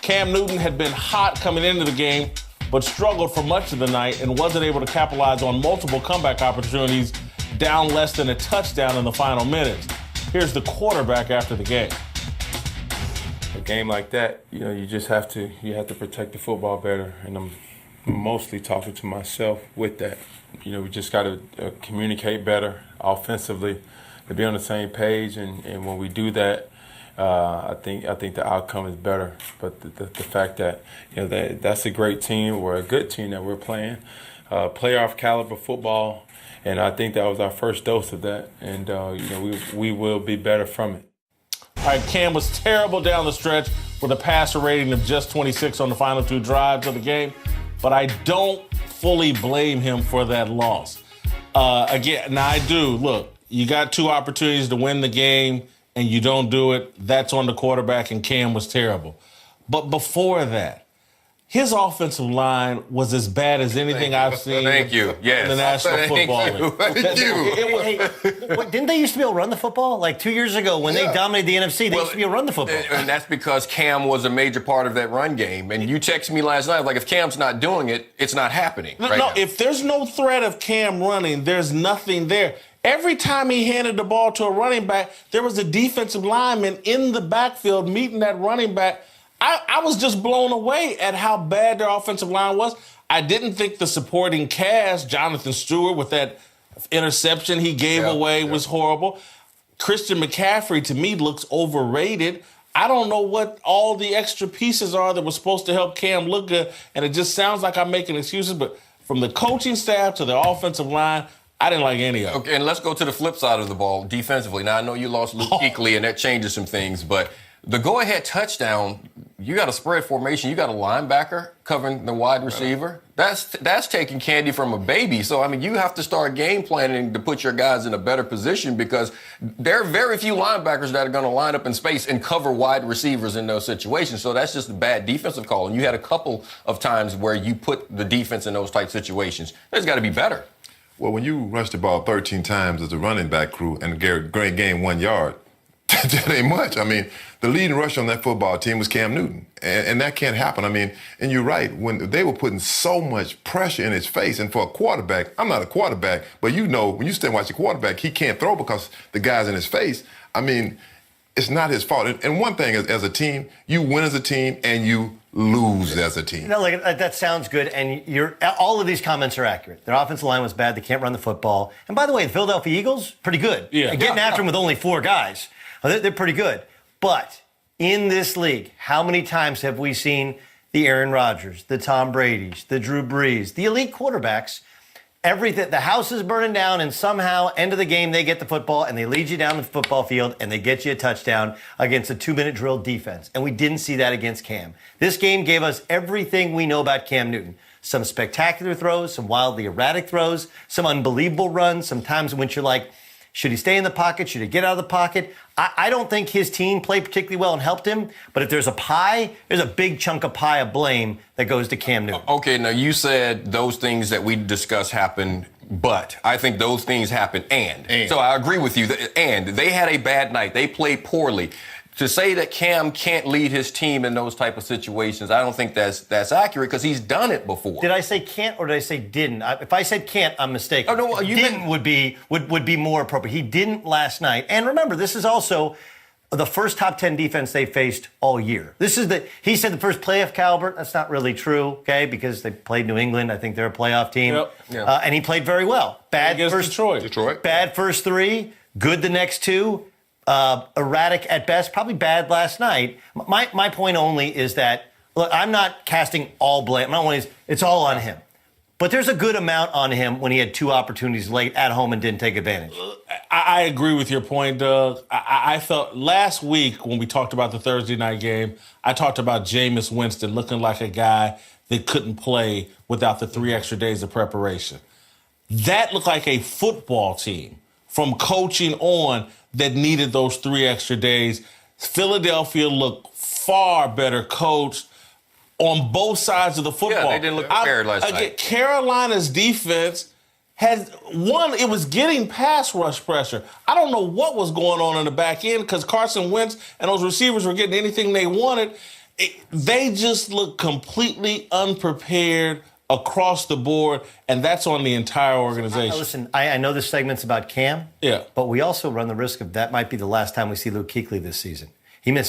Cam Newton had been hot coming into the game, but struggled for much of the night and wasn't able to capitalize on multiple comeback opportunities, down less than a touchdown in the final minutes. Here's the quarterback after the game. A game like that, you just have to protect the football better, and I'm mostly talking to myself with that. We just got to communicate better offensively, to be on the same page, and when we do that, I think the outcome is better. But the fact that that's a great team, or a good team that we're playing, playoff caliber football, and I think that was our first dose of that, and we will be better from it. All right, Cam was terrible down the stretch with a passer rating of just 26 on the final 2 drives of the game, but I don't fully blame him for that loss. Again, now I do. Look, you got 2 opportunities to win the game and you don't do it. That's on the quarterback, and Cam was terrible. But before that, his offensive line was as bad as anything I've seen Thank you. Yes. in the National Football League. Thank you. Didn't they used to be able to run the football? Like 2 years ago when they dominated the NFC, they used to be able to run the football. And that's because Cam was a major part of that run game. And you texted me last night, like, if Cam's not doing it, it's not happening. No, if there's no threat of Cam running, there's nothing there. Every time he handed the ball to a running back, there was a defensive lineman in the backfield meeting that running back. I was just blown away at how bad their offensive line was. I didn't think the supporting cast, Jonathan Stewart with that interception he gave away was horrible. Christian McCaffrey, to me, looks overrated. I don't know what all the extra pieces are that were supposed to help Cam look good, and it just sounds like I'm making excuses, but from the coaching staff to the offensive line, I didn't like any of it. Okay, and let's go to the flip side of the ball, defensively. Now, I know you lost Luke Kuechly, and that changes some things, but the go-ahead touchdown, you got a spread formation. You got a linebacker covering the wide receiver. That's taking candy from a baby. So, I mean, you have to start game planning to put your guys in a better position, because there are very few linebackers that are going to line up in space and cover wide receivers in those situations. So that's just a bad defensive call. And you had a couple of times where you put the defense in those type situations. There's got to be better. Well, when you rush the ball 13 times as a running back crew and gain 1 yard, that ain't much. I mean, the leading rusher on that football team was Cam Newton, and that can't happen. I mean, and you're right, when they were putting so much pressure in his face, and for a quarterback, I'm not a quarterback, but when you stand and watch a quarterback, he can't throw because the guy's in his face. I mean, it's not his fault. And one thing, as a team, you win as a team and you lose as a team. No, that sounds good, and all of these comments are accurate. Their offensive line was bad. They can't run the football. And by the way, the Philadelphia Eagles, pretty good. Yeah. Getting after them with only 4 guys. They're pretty good. But in this league, how many times have we seen the Aaron Rodgers, the Tom Brady's, the Drew Brees, the elite quarterbacks, the house is burning down, and somehow, end of the game, they get the football, and they lead you down the football field, and they get you a touchdown against a 2-minute drill defense. And we didn't see that against Cam. This game gave us everything we know about Cam Newton. Some spectacular throws, some wildly erratic throws, some unbelievable runs, some times in which you're like, should he stay in the pocket? Should he get out of the pocket? I don't think his team played particularly well and helped him. But if there's a pie, there's a big chunk of pie of blame that goes to Cam Newton. Okay, now you said those things that we discussed happened, but I think those things happened and. So I agree with you. And they had a bad night. They played poorly. To say that Cam can't lead his team in those type of situations, I don't think that's accurate, because he's done it before. Did I say can't or did I say didn't? If I said can't, I'm mistaken. Oh, no, you didn't would be more appropriate. He didn't last night. And remember, this is also the first top 10 defense they faced all year. He said the first playoff caliber. That's not really true, okay, because they played New England. I think they're a playoff team. Yep. Yeah. And he played very well. Bad first Detroit. Bad first 3, good the next 2. Erratic at best, probably bad last night. My point only is that, look, I'm not casting all blame. It's all on him. But there's a good amount on him when he had 2 opportunities late at home and didn't take advantage. I agree with your point, Doug. I felt last week when we talked about the Thursday night game, I talked about Jameis Winston looking like a guy that couldn't play without the 3 extra days of preparation. That looked like a football team from coaching on that needed those 3 extra days. Philadelphia looked far better coached on both sides of the football. Yeah, they didn't look prepared last night. Carolina's defense it was getting pass rush pressure. I don't know what was going on in the back end, because Carson Wentz and those receivers were getting anything they wanted. They just look completely unprepared across the board, and that's on the entire organization. Listen, I know this segment's about Cam, Yeah. but we also run the risk of that might be the last time we see Luke Kuechly this season. He missed